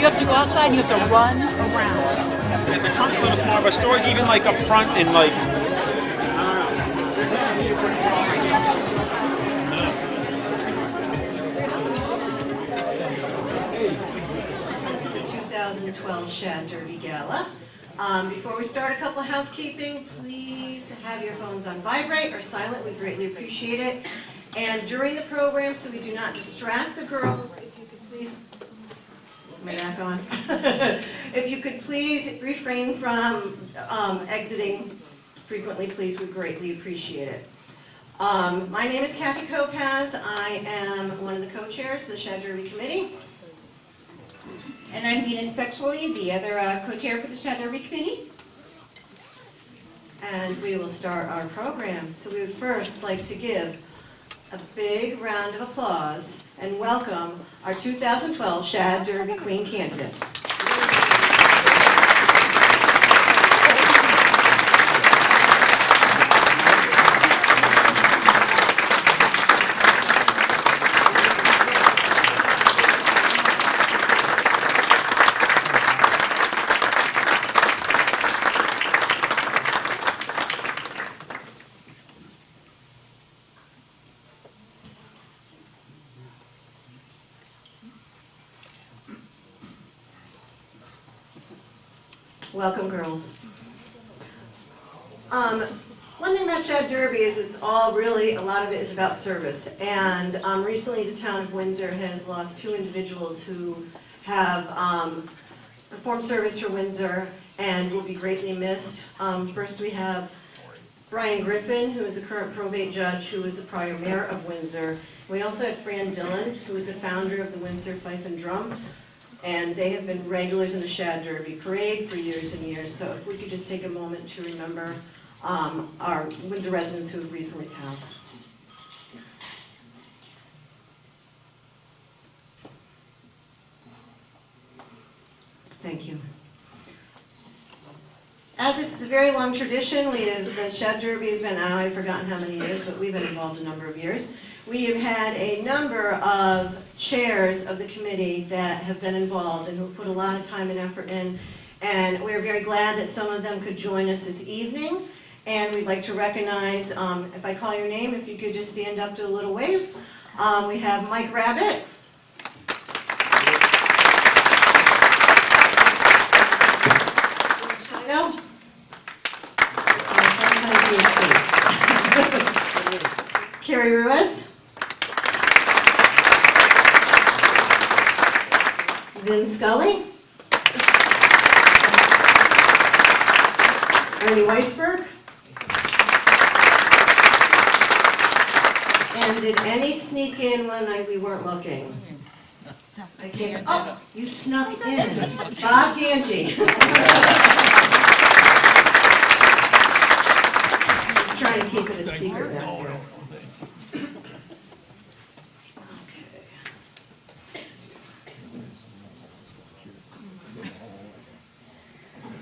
You have to go outside and you have to run around. And the trunk's a little smaller, but storage even like up front and like, 2012 Shad Derby Gala. Before we start, a couple of housekeeping. Please have your phones on vibrate or silent. We greatly appreciate it. And during the program, so we do not distract the girls, if you could please, my back on. If you could please refrain from exiting frequently, please, we greatly appreciate it. My name is Kathy Kopaz. I am one of the co-chairs of the Shad Derby Committee. And I'm Dina Sexually, the other co-chair for the Shad Derby Committee. And we will start our program. So we would first like to give a big round of applause and welcome our 2012 Shad Derby Queen candidates. Welcome, girls. One thing about Shad Derby is it's all really, a lot of it is about service. And recently the town of Windsor has lost two individuals who have performed service for Windsor and will be greatly missed. First we have Brian Griffin, who is a current probate judge, who was a prior mayor of Windsor. We also have Fran Dillon, who is the founder of the Windsor Fife and Drum. And they have been regulars in the Shad Derby parade for years and years. So if we could just take a moment to remember our Windsor residents who have recently passed. Thank you. As this is a very long tradition, the Shad Derby has been, I've forgotten how many years, but we've been involved a number of years. We have had a number of chairs of the committee that have been involved and who have put a lot of time and effort in. And we're very glad that some of them could join us this evening. And we'd like to recognize, if I call your name, if you could just stand up, do a little wave. We have Mike Rabbit. Carrie Ruiz. Vin Scully. Ernie Weisberg. And did any sneak in when we weren't looking? I can't. Oh, you snuck in. Bob Ganji. I'm trying to keep it a secret back there.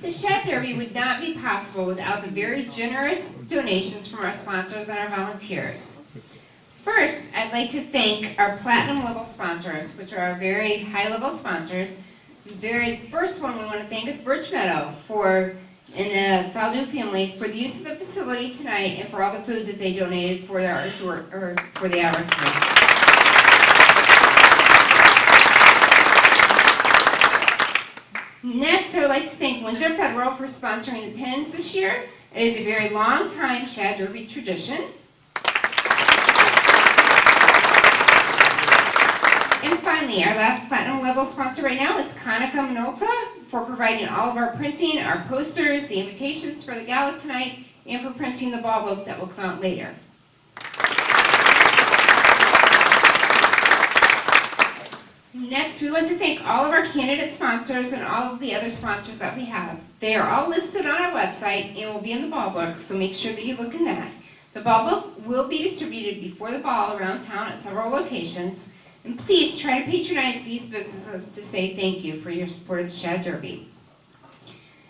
The Shad Derby would not be possible without the very generous donations from our sponsors and our volunteers. First, I'd like to thank our platinum level sponsors, which are our very high level sponsors. The very first one we want to thank is Birch Meadow for and the Faldu family for the use of the facility tonight and for all the food that they donated for the outdoor space. Next, I would like to thank Windsor Federal for sponsoring the pins this year. It is a very long time Shad Derby tradition. And finally, our last platinum level sponsor right now is Konica Minolta for providing all of our printing, our posters, the invitations for the gala tonight, and for printing the ball book that will come out later. Next, we want to thank all of our candidate sponsors and all of the other sponsors that we have. They are all listed on our website and will be in the ball book, so make sure that you look in that. The ball book will be distributed before the ball around town at several locations, and please try to patronize these businesses to say thank you for your support of the Shad Derby.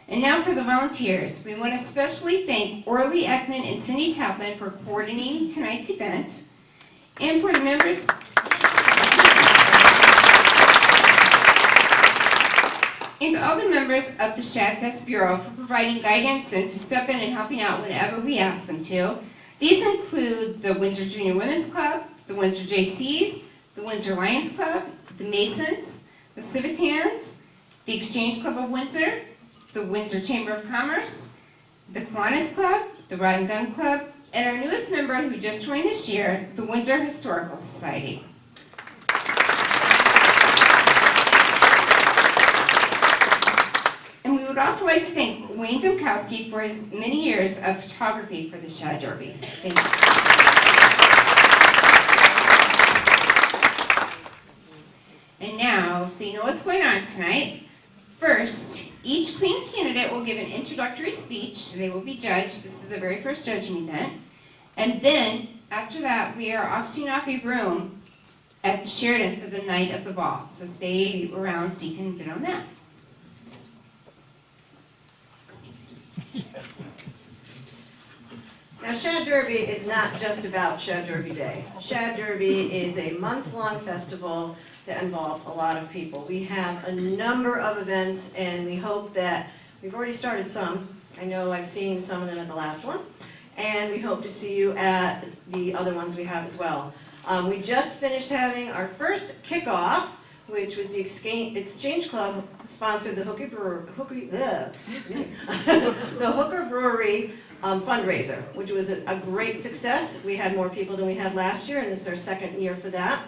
And now for the volunteers. We want to especially thank Orly Ekman and Cindy Taplin for coordinating tonight's event, and for the members and to all the members of the Shad Fest Bureau for providing guidance and to step in and helping out whenever we ask them to. These include the Windsor Junior Women's Club, the Windsor JCs, the Windsor Lions Club, the Masons, the Civitans, the Exchange Club of Windsor, the Windsor Chamber of Commerce, the Kiwanis Club, the Rod and Gun Club, and our newest member who just joined this year, the Windsor Historical Society. And we would also like to thank Wayne Domkowski for his many years of photography for the Shad Derby. Thank you. And now, so you know what's going on tonight, first, each Queen candidate will give an introductory speech. They will be judged. This is the very first judging event. And then, after that, we are auctioning off a room at the Sheridan for the night of the ball. So stay around so you can bid on that. Now, Shad Derby is not just about Shad Derby Day. Shad Derby is a months-long festival that involves a lot of people. We have a number of events, and we hope that, we've already started some. I know I've seen some of them at the last one, and we hope to see you at the other ones we have as well. We just finished having our first kickoff, which was the Exchange Club sponsored the Hooker Brewery fundraiser, which was a great success. We had more people than we had last year, and this is our second year for that.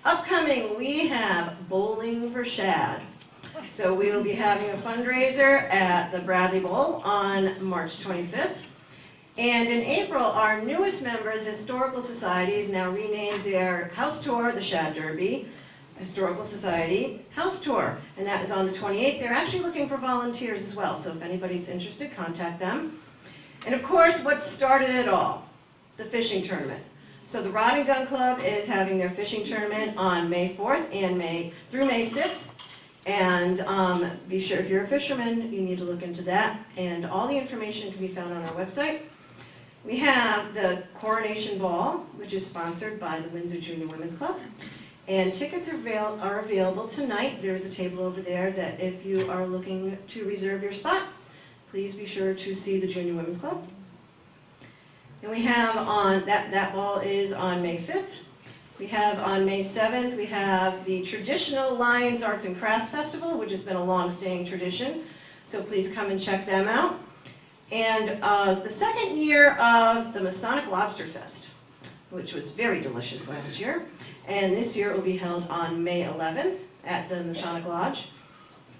Upcoming, we have Bowling for Shad. So we will be having a fundraiser at the Bradley Bowl on March 25th. And in April, our newest member, the Historical Society, has now renamed their house tour, the Shad Derby Historical Society House Tour. And that is on the 28th. They're actually looking for volunteers as well, so if anybody's interested, contact them. And of course, what started it all? The fishing tournament. So the Rod and Gun Club is having their fishing tournament on May 4th and through May 6th. And be sure, if you're a fisherman, you need to look into that. And all the information can be found on our website. We have the Coronation Ball, which is sponsored by the Windsor Junior Women's Club. And tickets are available tonight. There is a table over there that if you are looking to reserve your spot, please be sure to see the Junior Women's Club. And we have on, that ball is on May 5th. We have on May 7th, we have the traditional Lions Arts and Crafts Festival, which has been a long-standing tradition. So please come and check them out. And the second year of the Masonic Lobster Fest, which was very delicious last year. And this year it will be held on May 11th at the Masonic Lodge.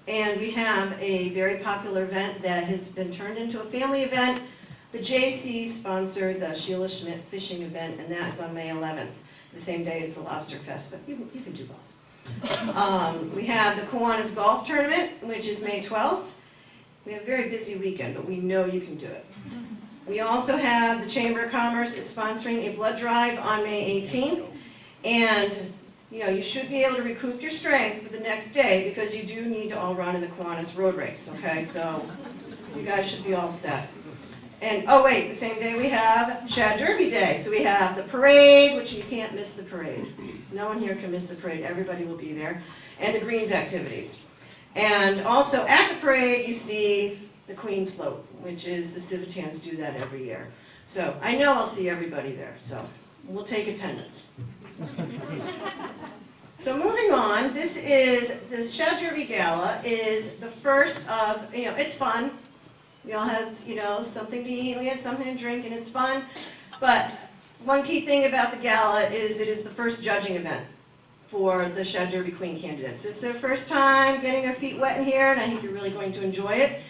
And we have a very popular event that has been turned into a family event. The JC sponsored the Sheila Schmidt fishing event, and that is on May 11th, the same day as the Lobster Fest, but you can do both. We have the Kiwanis Golf Tournament, which is May 12th. We have a very busy weekend, but we know you can do it. We also have the Chamber of Commerce is sponsoring a blood drive on May 18th, and you know, you should be able to recoup your strength for the next day because you do need to all run in the Kiwanis Road Race, okay? So you guys should be all set. And, oh wait, the same day we have Shad Derby Day. So we have the parade, which you can't miss the parade. No one here can miss the parade. Everybody will be there. And the greens activities. And also at the parade, you see the Queen's Float, which is the Civitans do that every year. So I know I'll see everybody there, so we'll take attendance. So moving on, this is, the Shad Derby Gala is the first of, it's fun. We all had, something to eat, we had something to drink, and it's fun. But one key thing about the gala is it is the first judging event for the Shad Derby Queen candidates. It's their first time getting their feet wet in here, and I think you're really going to enjoy it.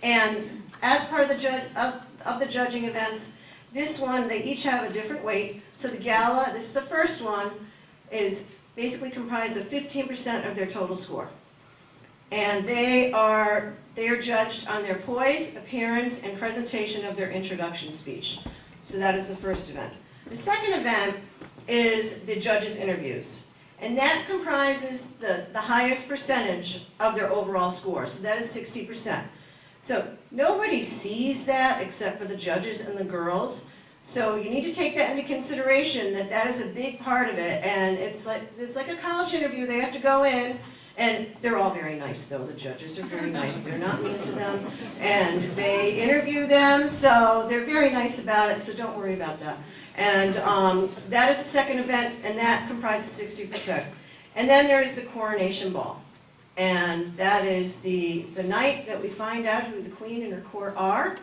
And as part of the judging events, this one, they each have a different weight. So the gala, this is the first one, is basically comprised of 15% of their total score. And they are judged on their poise, appearance, and presentation of their introduction speech. So that is the first event. The second event is the judges' interviews. And that comprises the highest percentage of their overall score. So that is 60%. So nobody sees that except for the judges and the girls. So you need to take that into consideration, that that is a big part of it. And it's like a college interview. They have to go in, and they're all very nice, though. The judges are very nice. They're not mean to them. And they interview them, so they're very nice about it, so don't worry about that. And that is the second event, and that comprises 60%. And then there is the coronation ball. And that is the night that we find out who the queen and her court are.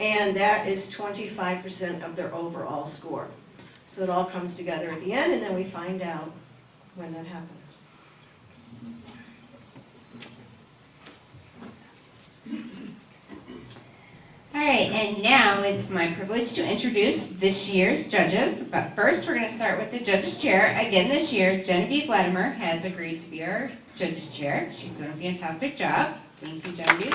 And that is 25% of their overall score. So it all comes together at the end, and then we find out when that happens. All right, and now it's my privilege to introduce this year's judges. But first, we're going to start with the judges' chair. Again, this year, Genevieve Latimer has agreed to be our judges' chair. She's done a fantastic job. Thank you, Genevieve.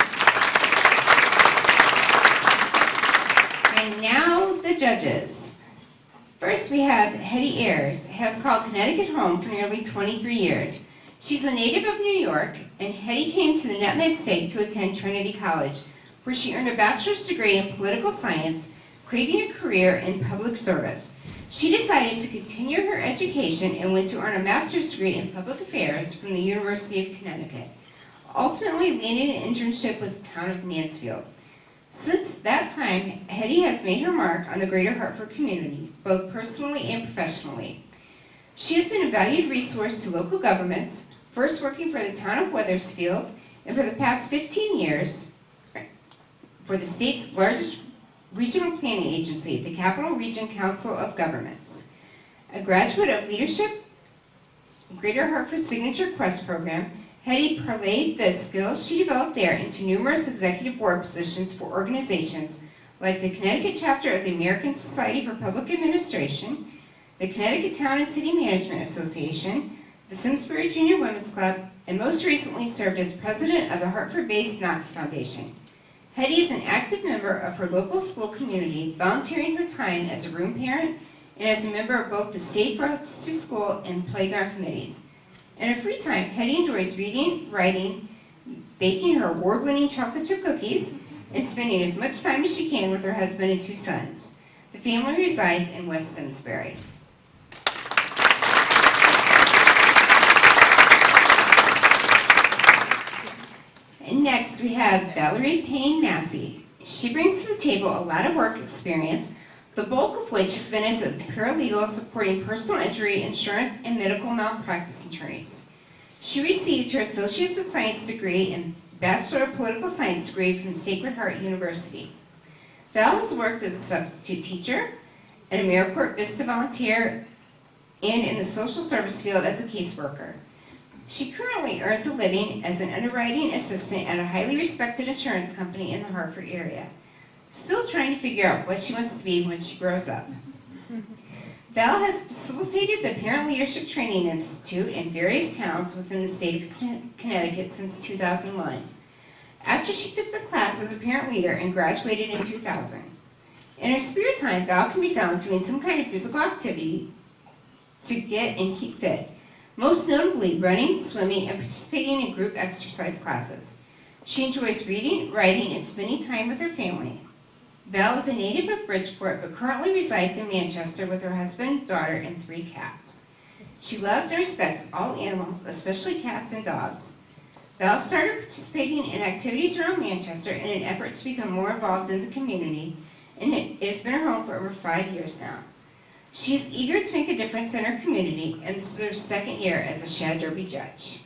And now the judges. First, we have Hetty Ayers, has called Connecticut home for nearly 23 years. She's a native of New York, and Hetty came to the Nutmeg State to attend Trinity College, where she earned a bachelor's degree in political science, craving a career in public service. She decided to continue her education and went to earn a master's degree in public affairs from the University of Connecticut, ultimately landing an internship with the town of Mansfield. Since that time, Hetty has made her mark on the greater Hartford community, both personally and professionally. She has been a valued resource to local governments, first working for the town of Wethersfield, and for the past 15 years, for the state's largest regional planning agency, the Capital Region Council of Governments. A graduate of Leadership Greater Hartford Signature Quest Program, Hetty parlayed the skills she developed there into numerous executive board positions for organizations like the Connecticut chapter of the American Society for Public Administration, the Connecticut Town and City Management Association, the Simsbury Junior Women's Club, and most recently served as president of the Hartford-based Knox Foundation. Hetty is an active member of her local school community, volunteering her time as a room parent and as a member of both the Safe Routes to School and playground committees. In her free time, Hetty enjoys reading, writing, baking her award-winning chocolate chip cookies, and spending as much time as she can with her husband and 2 sons. The family resides in West Simsbury. And next we have Valerie Payne Massey. She brings to the table a lot of work experience, the bulk of which has been as a paralegal supporting personal injury, insurance, and medical malpractice attorneys. She received her Associates of Science degree and Bachelor of Political Science degree from Sacred Heart University. Val has worked as a substitute teacher, an AmeriCorps Vista volunteer, and in the social service field as a caseworker. She currently earns a living as an underwriting assistant at a highly respected insurance company in the Hartford area, still trying to figure out what she wants to be when she grows up. Val has facilitated the Parent Leadership Training Institute in various towns within the state of Connecticut since 2001, after she took the class as a parent leader and graduated in 2000. In her spare time, Val can be found doing some kind of physical activity to get and keep fit, most notably running, swimming, and participating in group exercise classes. She enjoys reading, writing, and spending time with her family. Val is a native of Bridgeport, but currently resides in Manchester with her husband, daughter, and 3 cats. She loves and respects all animals, especially cats and dogs. Val started participating in activities around Manchester in an effort to become more involved in the community, and it has been her home for over 5 years now. She is eager to make a difference in her community, and this is her second year as a Shad Derby judge.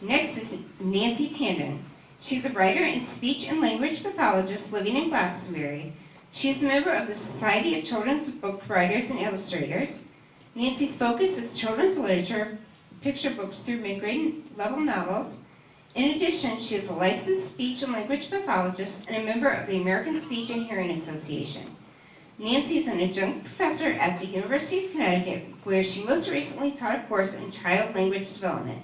Next is Nancy Tandon. She's a writer and speech and language pathologist living in Glastonbury. She is a member of the Society of Children's Book Writers and Illustrators. Nancy's focus is children's literature, picture books through mid-grade level novels. In addition, she is a licensed speech and language pathologist and a member of the American Speech and Hearing Association. Nancy is an adjunct professor at the University of Connecticut, where she most recently taught a course in child language development.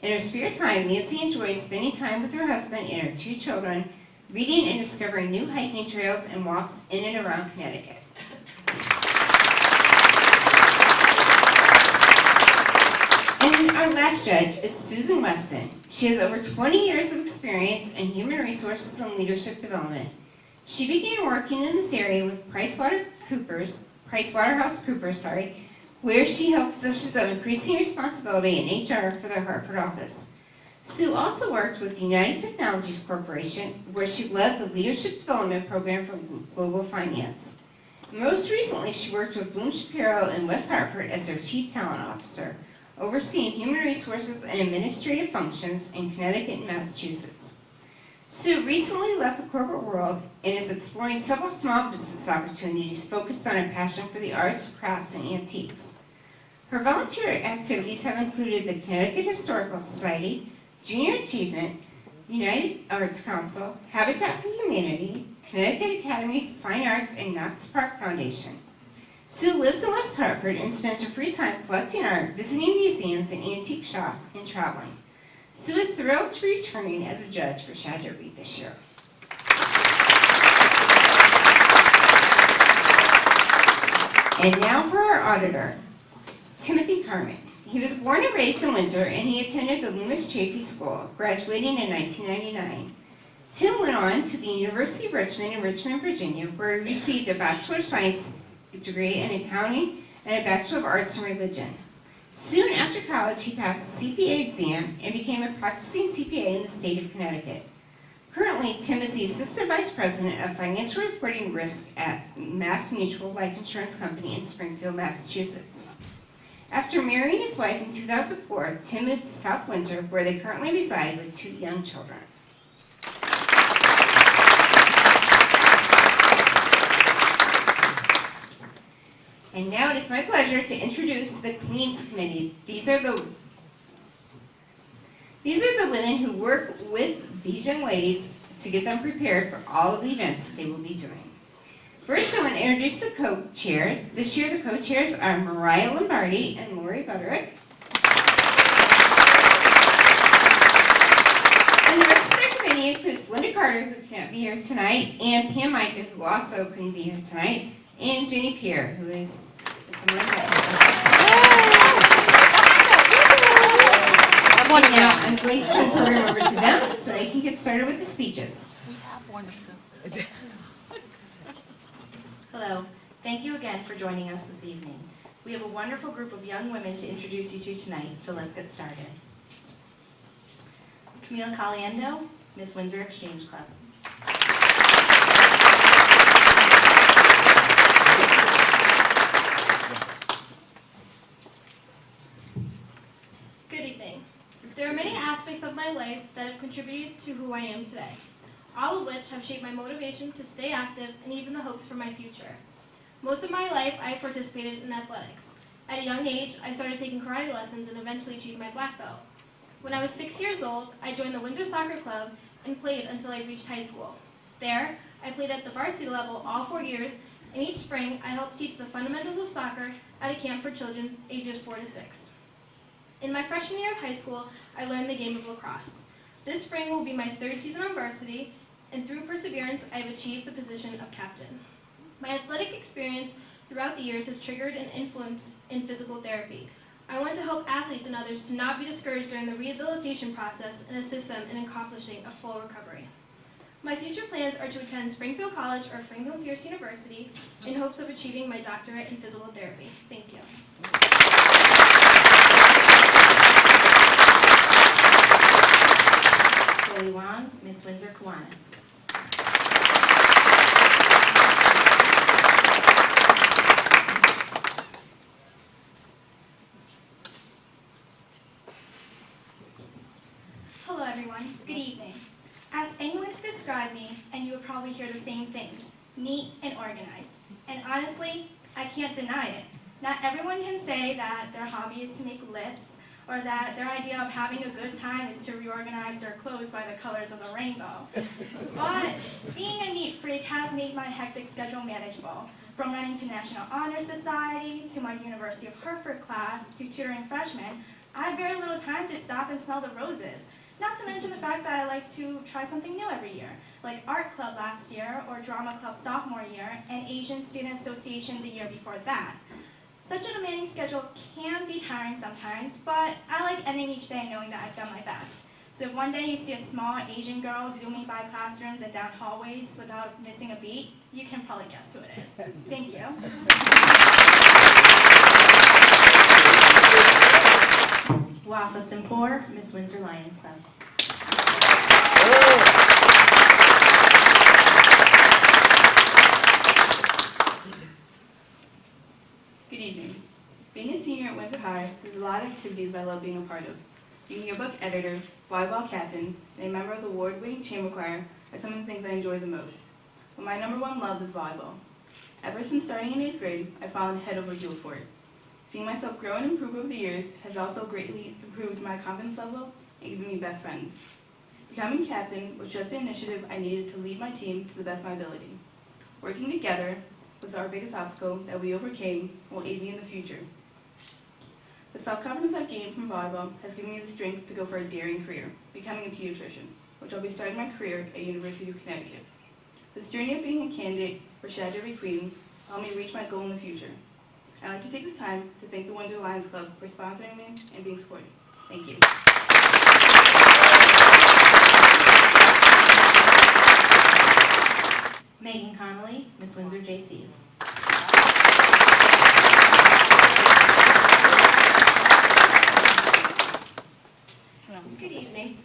In her spare time, Nancy enjoys spending time with her husband and her 2 children, reading and discovering new hiking trails and walks in and around Connecticut. And our last judge is Susan Weston. She has over 20 years of experience in human resources and leadership development. She began working in this area with PricewaterhouseCoopers, where she held positions of increasing responsibility in HR for the Hartford office. Sue also worked with the United Technologies Corporation, where she led the Leadership Development Program for Global Finance. Most recently, she worked with Bloom Shapiro in West Hartford as their Chief Talent Officer, overseeing human resources and administrative functions in Connecticut and Massachusetts. Sue recently left the corporate world and is exploring several small business opportunities focused on her passion for the arts, crafts, and antiques. Her volunteer activities have included the Connecticut Historical Society, Junior Achievement, United Arts Council, Habitat for Humanity, Connecticut Academy of Fine Arts, and Knox Park Foundation. Sue lives in West Hartford and spends her free time collecting art, visiting museums and antique shops, and traveling. Sue is thrilled to be returning as a judge for Shad Derby this year. And now for our auditor, Timothy Carmen. He was born and raised in Windsor, and he attended the Loomis Chaffee School, graduating in 1999. Tim went on to the University of Richmond in Richmond, Virginia, where he received a Bachelor of Science degree in accounting and a Bachelor of Arts in religion. Soon after college, he passed the CPA exam and became a practicing CPA in the state of Connecticut. Currently, Tim is the Assistant Vice President of Financial Reporting Risk at Mass Mutual Life Insurance Company in Springfield, Massachusetts. After marrying his wife in 2004, Tim moved to South Windsor, where they currently reside with 2 young children. And now it is my pleasure to introduce the Queens Committee. These are the women who work with these young ladies to get them prepared for all of the events that they will be doing. First, I want to introduce the co-chairs. This year, the co-chairs are Mariah Lombardi and Lori Butterick. And the rest of their committee includes Linda Carter, who can't be here tonight, and Pam Micah, who also couldn't be here tonight, and Jenny Pierre, who is someone now I'm going to turn the program over to them so they can get started with the speeches. We have one of those. Hello. Thank you again for joining us this evening. We have a wonderful group of young women to introduce you to tonight, so let's get started. Camille Caliendo, Miss Windsor Exchange Club. Good evening. There are many aspects of my life that have contributed to who I am today, all of which have shaped my motivation to stay active and even the hopes for my future. Most of my life, I have participated in athletics. At a young age, I started taking karate lessons and eventually achieved my black belt. When I was 6 years old, I joined the Windsor Soccer Club and played until I reached high school. There, I played at the varsity level all 4 years, and each spring, I helped teach the fundamentals of soccer at a camp for children ages 4 to 6. In my freshman year of high school, I learned the game of lacrosse. This spring will be my 3rd season on varsity, and through perseverance, I have achieved the position of captain. My athletic experience throughout the years has triggered an influence in physical therapy. I want to help athletes and others to not be discouraged during the rehabilitation process and assist them in accomplishing a full recovery. My future plans are to attend Springfield College or Franklin Pierce University in hopes of achieving my doctorate in physical therapy. Thank you. Chloe Wong, Miss Windsor Kiwanis. Hello everyone, good evening. Ask anyone to describe me and you would probably hear the same things, neat and organized. And honestly, I can't deny it. Not everyone can say that their hobby is to make lists or that their idea of having a good time is to reorganize their clothes by the colors of the rainbow. But being a neat freak has made my hectic schedule manageable. From running to National Honor Society, to my University of Hartford class, to tutoring freshmen, I have very little time to stop and smell the roses. Not to mention the fact that I like to try something new every year, like art club last year, or drama club sophomore year, and Asian Student Association the year before that. Such a demanding schedule can be tiring sometimes, but I like ending each day knowing that I've done my best. So if one day you see a small Asian girl zooming by classrooms and down hallways without missing a beat, you can probably guess who it is. Thank you. Wafa Simpor, Miss Windsor Lions Club. Good evening. Being a senior at Windsor High, there's a lot of activities I love being a part of. Being a yearbook editor, volleyball captain, and a member of the award-winning chamber choir are some of the things I enjoy the most. But my number one love is volleyball. Ever since starting in 8th grade, I've fallen head over heels for it. Seeing myself grow and improve over the years has also greatly improved my confidence level and given me best friends. Becoming captain was just the initiative I needed to lead my team to the best of my ability. Working together was our biggest obstacle that we overcame and will aid me in the future. The self-confidence I've gained from volleyball has given me the strength to go for a daring career, becoming a pediatrician, which I'll be starting my career at University of Connecticut. This journey of being a candidate for Shad Derby Queen will help me reach my goal in the future. I'd like to take this time to thank the Windsor Lions Club for sponsoring me and being supportive. Thank you. Megan Connolly, Miss Windsor JCs. Good evening.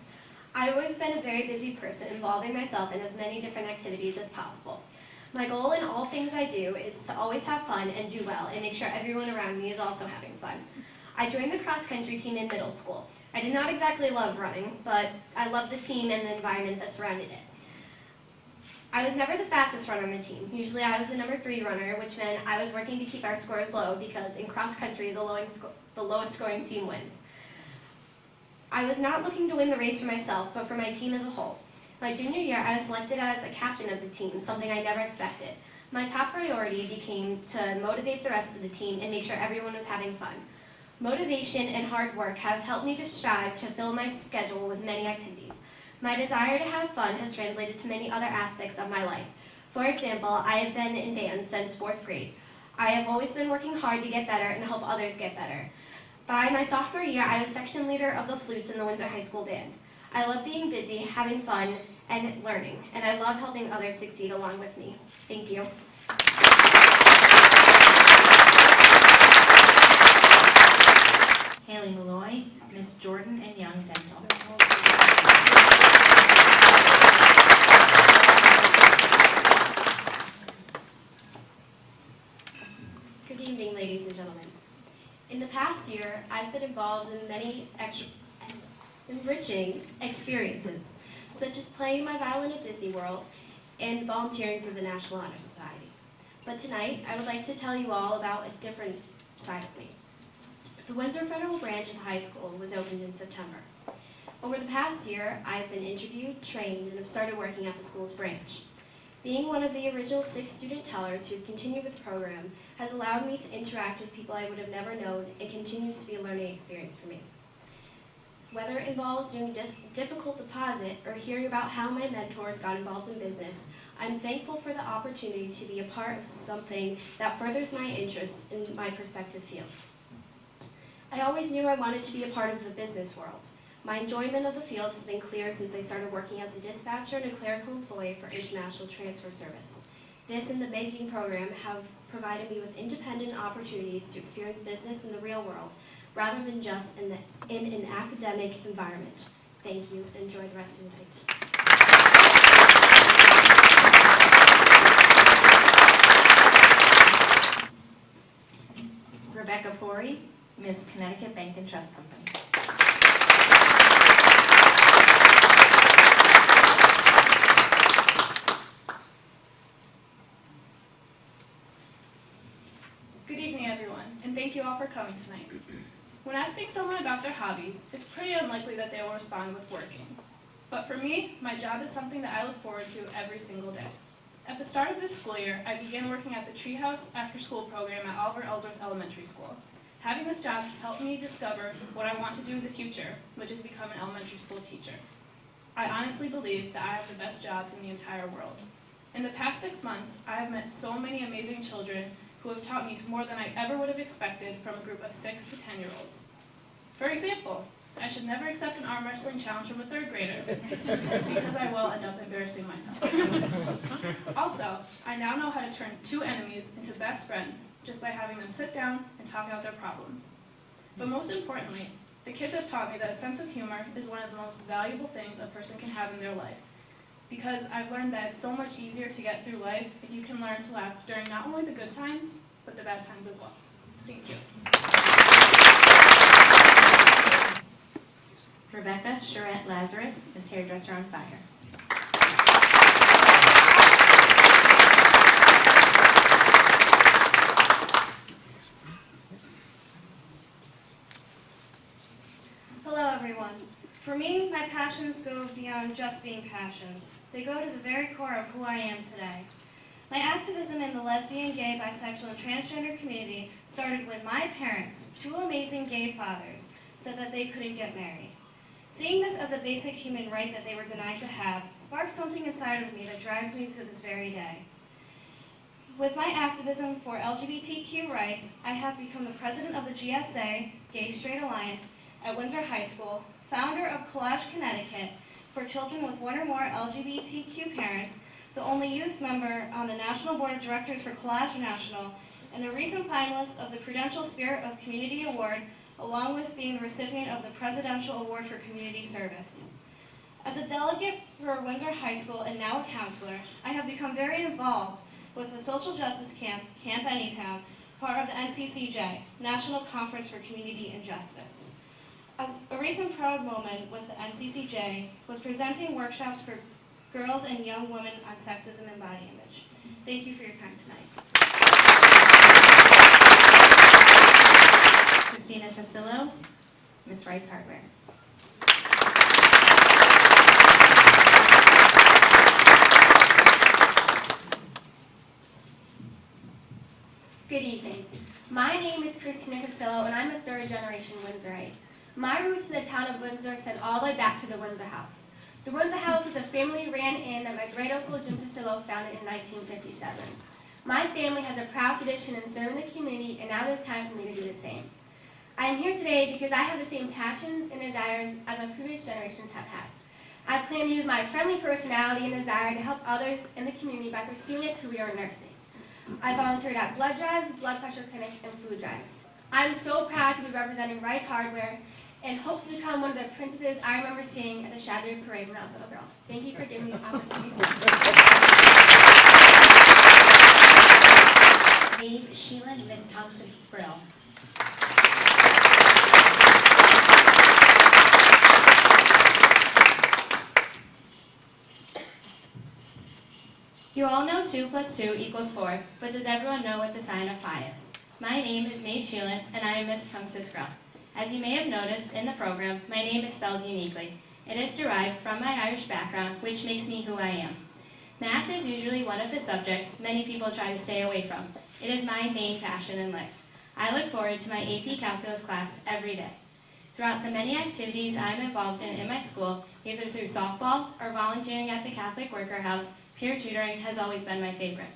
I've always been a very busy person, involving myself in as many different activities as possible. My goal in all things I do is to always have fun and do well and make sure everyone around me is also having fun. I joined the cross-country team in middle school. I did not exactly love running, but I loved the team and the environment that surrounded it. I was never the fastest runner on the team. Usually I was the number 3 runner, which meant I was working to keep our scores low because in cross-country, the lowest scoring team wins. I was not looking to win the race for myself, but for my team as a whole. My junior year, I was selected as a captain of the team, something I never expected. My top priority became to motivate the rest of the team and make sure everyone was having fun. Motivation and hard work have helped me to strive to fill my schedule with many activities. My desire to have fun has translated to many other aspects of my life. For example, I have been in band since 4th grade. I have always been working hard to get better and help others get better. By my sophomore year, I was section leader of the flutes in the Windsor High School band. I love being busy, having fun, and learning, and I love helping others succeed along with me. Thank you. Haley Malloy, Miss Jordan and Young Dental. Good evening, ladies and gentlemen. In the past year, I've been involved in many enriching experiences, such as playing my violin at Disney World and volunteering for the National Honor Society. But tonight, I would like to tell you all about a different side of me. The Windsor Federal Branch of High School was opened in September. Over the past year, I've been interviewed, trained, and have started working at the school's branch. Being one of the original 6 student tellers who continued with the program has allowed me to interact with people I would have never known and continues to be a learning experience for me. Whether it involves doing difficult deposit or hearing about how my mentors got involved in business, I'm thankful for the opportunity to be a part of something that furthers my interest in my prospective field. I always knew I wanted to be a part of the business world, My enjoyment of the field has been clear since I started working as a dispatcher and a clerical employee for International Transfer Service. This and the banking program have provided me with independent opportunities to experience business in the real world, rather than just in an academic environment. Thank you, and enjoy the rest of your night. Rebecca Pori, Miss Connecticut Bank and Trust Company. Good evening, everyone, and thank you all for coming tonight. When asking someone about their hobbies, it's pretty unlikely that they will respond with working. But for me, my job is something that I look forward to every single day. At the start of this school year, I began working at the Treehouse after-school program at Oliver Ellsworth Elementary School. Having this job has helped me discover what I want to do in the future, which is become an elementary school teacher. I honestly believe that I have the best job in the entire world. In the past 6 months, I have met so many amazing children who have taught me more than I ever would have expected from a group of 6 to 10-year-olds. For example, I should never accept an arm wrestling challenge from a 3rd grader, because I will end up embarrassing myself. Also, I now know how to turn 2 enemies into best friends just by having them sit down and talk out their problems. But most importantly, the kids have taught me that a sense of humor is one of the most valuable things a person can have in their life, because I've learned that it's so much easier to get through life if you can learn to laugh during not only the good times, but the bad times as well. Thank you. Rebecca Charette Lazarus, Miss Hairdresser on Fire. Hello, everyone. For me, my passions go beyond just being passions. They go to the very core of who I am today. My activism in the lesbian, gay, bisexual, and transgender community started when my parents, 2 amazing gay fathers, said that they couldn't get married. Seeing this as a basic human right that they were denied to have sparked something inside of me that drives me to this very day. With my activism for LGBTQ rights, I have become the president of the GSA, Gay Straight Alliance, at Windsor High School, founder of Collage Connecticut for children with 1 or more LGBTQ parents, the only youth member on the National Board of Directors for Collage National, and a recent finalist of the Prudential Spirit of Community Award, along with being the recipient of the Presidential Award for Community Service. As a delegate for Windsor High School and now a counselor, I have become very involved with the Social Justice Camp, Camp Anytown, part of the NCCJ, National Conference for Community and Justice. As a recent proud moment with the NCCJ was presenting workshops for girls and young women on sexism and body image. Thank you for your time tonight. Christina Tassillo, Miss Rice Hardware. Good evening. My name is Christina Casillo, and I'm a 3rd-generation Windsorite. My roots in the town of Windsor extend all the way back to the Windsor House. The Windsor House was a family-ran inn that my great-uncle Jim Tasillo founded in 1957. My family has a proud tradition in serving the community, and now it is time for me to do the same. I am here today because I have the same passions and desires as my previous generations have had. I plan to use my friendly personality and desire to help others in the community by pursuing a career in nursing. I volunteered at blood drives, blood pressure clinics, and food drives. I'm so proud to be representing Rice Hardware and hope to become one of the princesses I remember seeing at the Shad Derby Parade when I was a little girl. Thank you for giving me this opportunity. Dave Sheelan, Miss Thompson Sprill. You all know 2 + 2 = 4, but does everyone know what the sign of pi is? My name is Maeve Sheelan, and I am Miss Thompson Sprill. As you may have noticed in the program, my name is spelled uniquely. It is derived from my Irish background, which makes me who I am. Math is usually one of the subjects many people try to stay away from. It is my main passion in life. I look forward to my AP Calculus class every day. Throughout the many activities I am involved in my school, either through softball or volunteering at the Catholic Worker House, peer tutoring has always been my favorite.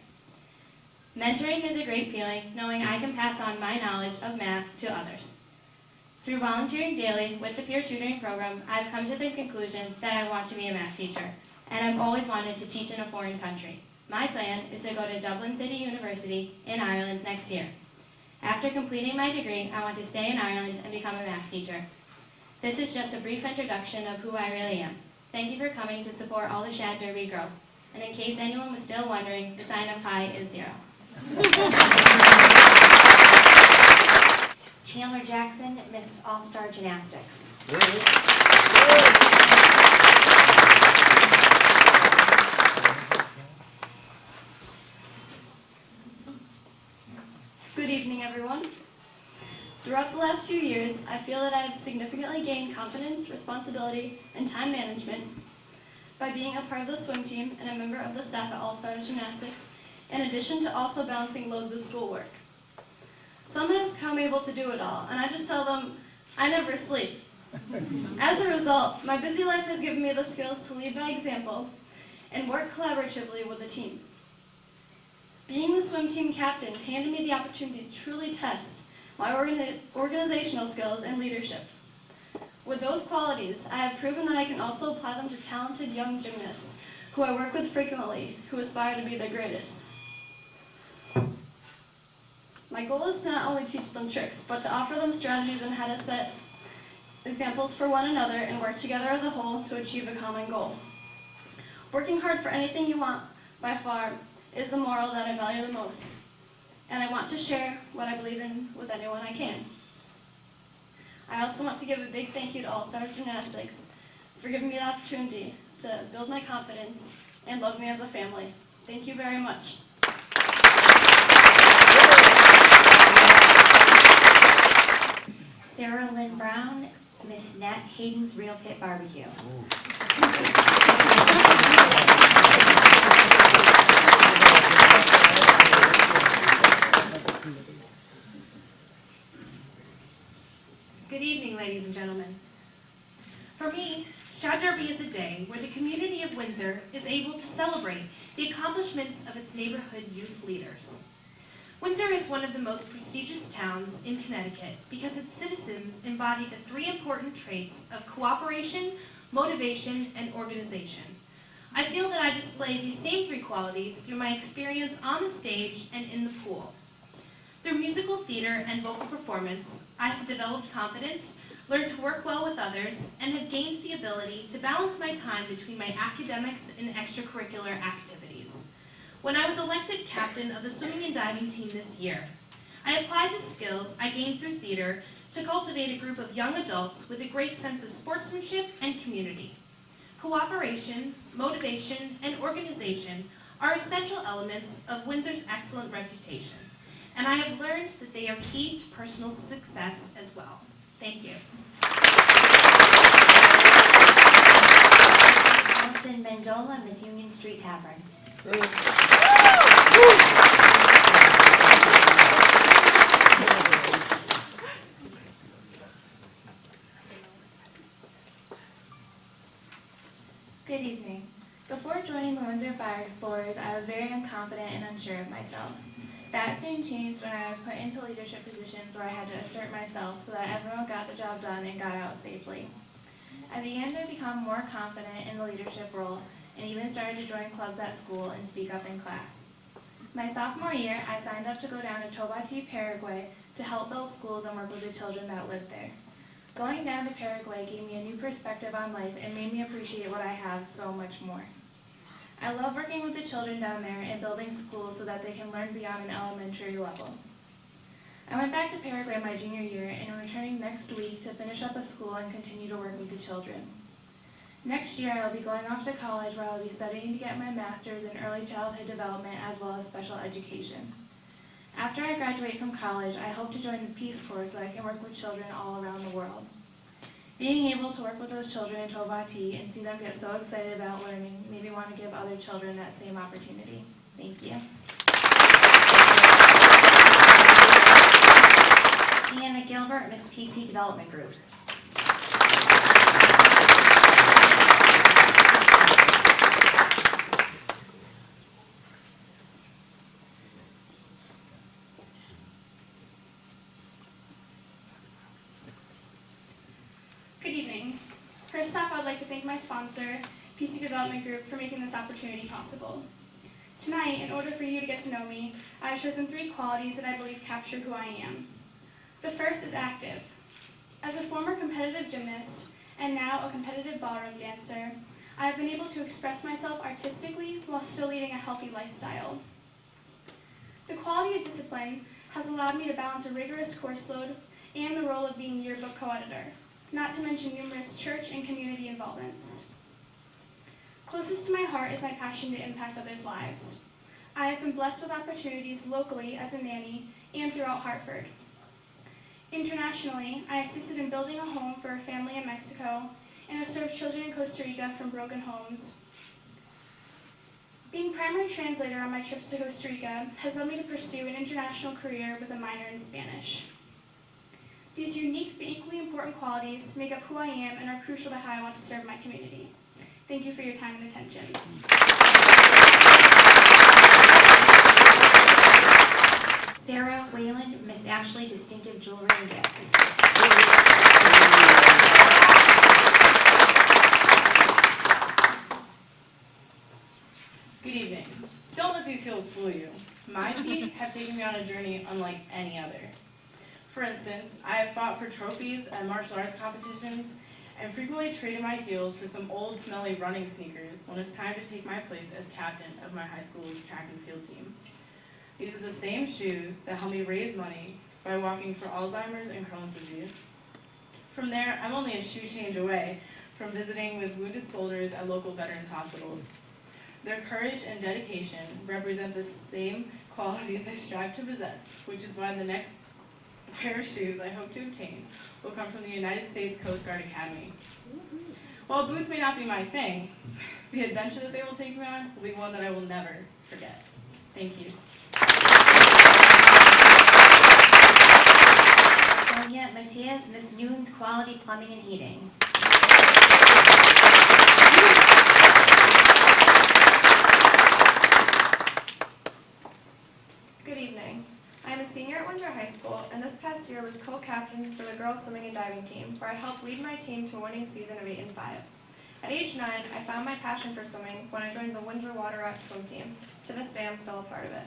Mentoring is a great feeling, knowing I can pass on my knowledge of math to others. Through volunteering daily with the peer tutoring program, I've come to the conclusion that I want to be a math teacher, and I've always wanted to teach in a foreign country. My plan is to go to Dublin City University in Ireland next year. After completing my degree, I want to stay in Ireland and become a math teacher. This is just a brief introduction of who I really am. Thank you for coming to support all the Shad Derby girls. And in case anyone was still wondering, the sign of pi is 0. Chandler Jackson, Miss All-Star Gymnastics. Good evening, everyone. Throughout the last few years, I feel that I have significantly gained confidence, responsibility, and time management by being a part of the swim team and a member of the staff at All Stars Gymnastics, in addition to also balancing loads of schoolwork. Some ask how I'm able to do it all, and I just tell them, I never sleep. As a result, my busy life has given me the skills to lead by example and work collaboratively with the team. Being the swim team captain handed me the opportunity to truly test my organizational skills and leadership. With those qualities, I have proven that I can also apply them to talented young gymnasts who I work with frequently, who aspire to be the greatest. My goal is to not only teach them tricks, but to offer them strategies on how to set examples for one another and work together as a whole to achieve a common goal. Working hard for anything you want, by far, is the moral that I value the most, and I want to share what I believe in with anyone I can. I also want to give a big thank you to All Stars Gymnastics for giving me the opportunity to build my confidence and love me as a family. Thank you very much. Sarah Lynn Brown, Miss Nat Hayden's Real Pit Barbecue. Good evening, ladies and gentlemen. For me, Shad Derby is a day where the community of Windsor is able to celebrate the accomplishments of its neighborhood youth leaders. Windsor is one of the most prestigious towns in Connecticut because its citizens embody the 3 important traits of cooperation, motivation, and organization. I feel that I display these same 3 qualities through my experience on the stage and in the pool. Through musical theater and vocal performance, I have developed confidence, learned to work well with others, and have gained the ability to balance my time between my academics and extracurricular activities. When I was elected captain of the swimming and diving team this year, I applied the skills I gained through theater to cultivate a group of young adults with a great sense of sportsmanship and community. Cooperation, motivation, and organization are essential elements of Windsor's excellent reputation, and I have learned that they are key to personal success as well. Thank you. Allison Mendola, Miss Union Street Tavern. Good evening. Before joining the Windsor Fire Explorers, I was very unconfident and unsure of myself. That soon changed when I was put into leadership positions where I had to assert myself so that everyone got the job done and got out safely. I began to become more confident in the leadership role and even started to join clubs at school and speak up in class. My sophomore year, I signed up to go down to Tobati, Paraguay to help build schools and work with the children that lived there. Going down to Paraguay gave me a new perspective on life and made me appreciate what I have so much more. I love working with the children down there and building schools so that they can learn beyond an elementary level. I went back to Paraguay my junior year and am returning next week to finish up a school and continue to work with the children. Next year, I will be going off to college where I will be studying to get my master's in early childhood development as well as special education. After I graduate from college, I hope to join the Peace Corps so that I can work with children all around the world. Being able to work with those children in Tobati and see them get so excited about learning made me want to give other children that same opportunity. Thank you. Deanna Gilbert, Miss PC Development Group. First off, I'd like to thank my sponsor, PC Development Group, for making this opportunity possible. Tonight, in order for you to get to know me, I have chosen 3 qualities that I believe capture who I am. The first is active. As a former competitive gymnast, and now a competitive ballroom dancer, I have been able to express myself artistically while still leading a healthy lifestyle. The quality of discipline has allowed me to balance a rigorous course load and the role of being yearbook co-editor, not to mention numerous church and community involvements. Closest to my heart is my passion to impact others' lives. I have been blessed with opportunities locally as a nanny and throughout Hartford. Internationally, I assisted in building a home for a family in Mexico and have served children in Costa Rica from broken homes. Being primary translator on my trips to Costa Rica has led me to pursue an international career with a minor in Spanish. These unique but equally important qualities make up who I am and are crucial to how I want to serve my community. Thank you for your time and attention. Sarah Wayland, Miss Ashley, Distinctive Jewelry and Gifts. Good evening. Don't let these heels fool you. My feet have taken me on a journey unlike any other. For instance, I have fought for trophies at martial arts competitions and frequently traded my heels for some old, smelly running sneakers when it's time to take my place as captain of my high school's track and field team. These are the same shoes that help me raise money by walking for Alzheimer's and Crohn's disease. From there, I'm only a shoe change away from visiting with wounded soldiers at local veterans hospitals. Their courage and dedication represent the same qualities I strive to possess, which is why the next pair of shoes I hope to obtain will come from the United States Coast Guard Academy. While boots may not be my thing, the adventure that they will take me on will be one that I will never forget. Thank you. Sonia Matias, Miss Noon's Quality Plumbing and Heating. Good evening. I am a senior at Windsor High School, and this past year was co-captain for the girls swimming and diving team, where I helped lead my team to a winning season of 8-5. At age 9, I found my passion for swimming when I joined the Windsor Water Rat swim team. To this day, I'm still a part of it.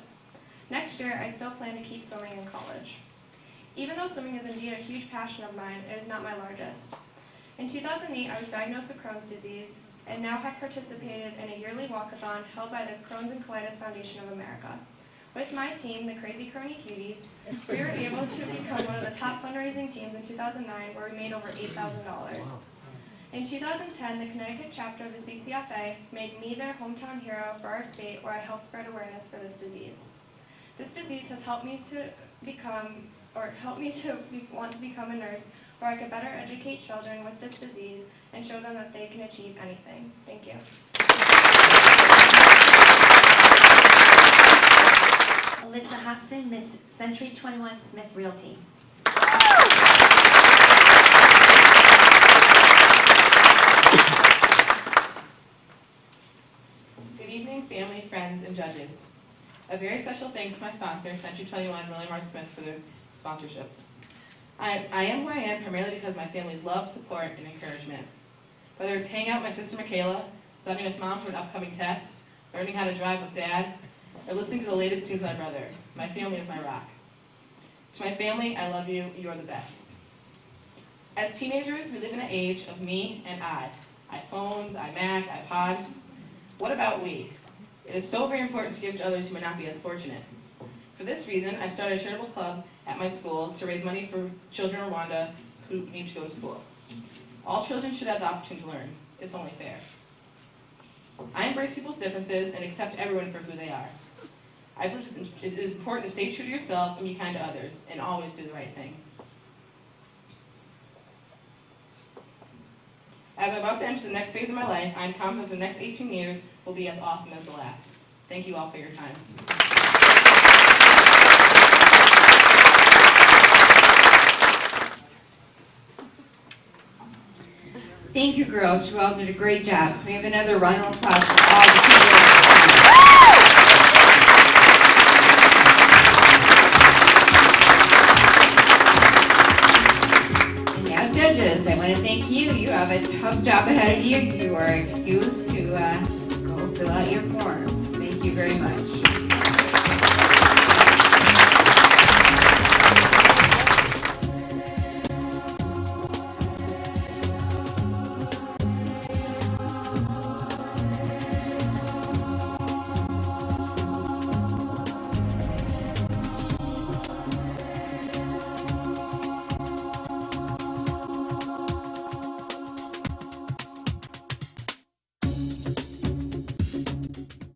Next year, I still plan to keep swimming in college. Even though swimming is indeed a huge passion of mine, it is not my largest. In 2008, I was diagnosed with Crohn's disease, and now have participated in a yearly walkathon held by the Crohn's and Colitis Foundation of America. With my team, the Crazy Crony Cuties, we were able to become one of the top fundraising teams in 2009, where we made over $8,000. In 2010, the Connecticut chapter of the CCFA made me their hometown hero for our state, where I helped spread awareness for this disease. This disease has helped me to want to become a nurse, where I could better educate children with this disease and show them that they can achieve anything. Thank you. Alyssa Hobson, Miss Century 21 Smith Realty. Good evening, family, friends, and judges. A very special thanks to my sponsor, Century 21 William R. Smith, for their sponsorship. I am who I am primarily because of my family's love, support, and encouragement. Whether it's hanging out with my sister Michaela, studying with mom for an upcoming test, learning how to drive with dad, or listening to the latest tunes with my brother, my family is my rock. To my family, I love you, you're the best. As teenagers, we live in an age of me and I. iPhones, iMac, iPod. What about we? It is so very important to give to others who may not be as fortunate. For this reason, I started a charitable club at my school to raise money for children in Rwanda who need to go to school. All children should have the opportunity to learn. It's only fair. I embrace people's differences and accept everyone for who they are. I believe it is important to stay true to yourself and be kind to others, and always do the right thing. As I'm about to enter the next phase of my life, I'm confident the next 18 years will be as awesome as the last. Thank you all for your time. Thank you, girls. You all did a great job. We have another round of applause for all the people. And now, judges. judges, I want to thank you. You have a tough job ahead of you. You are excused to go fill out your forms. Thank you very much.